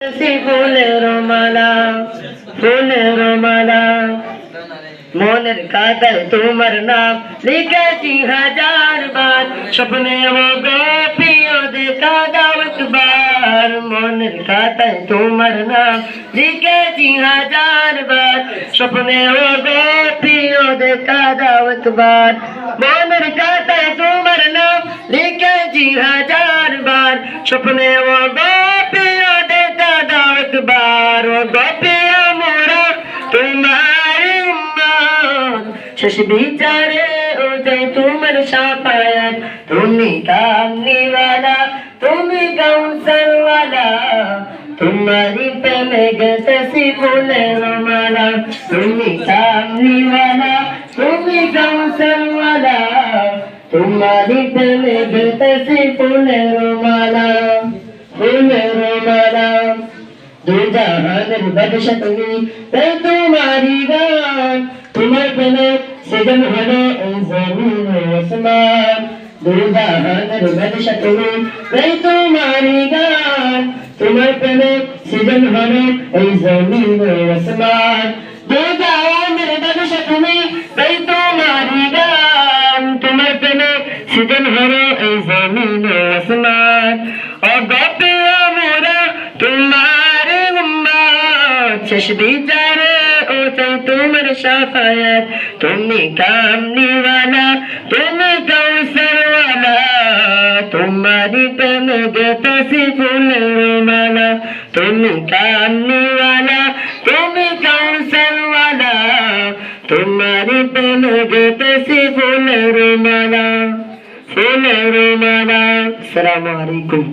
ফুলের মালা ফুলের মালা মনের খাতায় তোমার নাম লিখেছি হাজার বার স্বপ্নে প্রিয় দেখা দাও একবার মনের খাতায় তোমার নাম লিখেছি হাজার বার স্বপ্নে প্রিয় দেখা দাও একবার মনের খাতায় তোমার নাম লিখেছি হাজার বার স্বপ্নে প্রিয় দেখা দাও একবার প্রিয় মোরা তোমার শেষ বিচারে ও যাই তোমার শাফায়াত তুমি কামনিওয়ালা তুমি কাউসারওয়ালা तुम्हारी प्रेमे गतसी फूलेर माला তুমি কামনিওয়ালা তুমি কাউসারওয়ালা तुम्हारी प्रेमे गतसी फूलेर माला फूलेर माला दो जहाনের বাদশা তুমি তাই তোমারি গান তোমার প্রেমে সেজন হলো এই জমিন ও আসমান দো জাহানের বাদশা তুমি তাই তোমারি গান তোমার প্রেমে সেজন হলো এই জমিন ও আসমান দো জাহানের বাদশা তুমি তাই তোমারি গান তোমার প্রেমে সেজন হলো এই জমিন ও আসমান ও গপে আমরা তোমার শেষ বিচারে ও চাই তোমার শাফায়াত তুমি কামনিওয়ালা তুমি কাউসারওয়ালা তোমারি প্রেমে গেতেছি ফুলের মালা তুমি কামনিওয়ালা তুমি কাউসারওয়ালা তোমারি প্রেমে গেতেছি ফুলের মালা ফুলের মালা। আসসালামু আলাইকুম।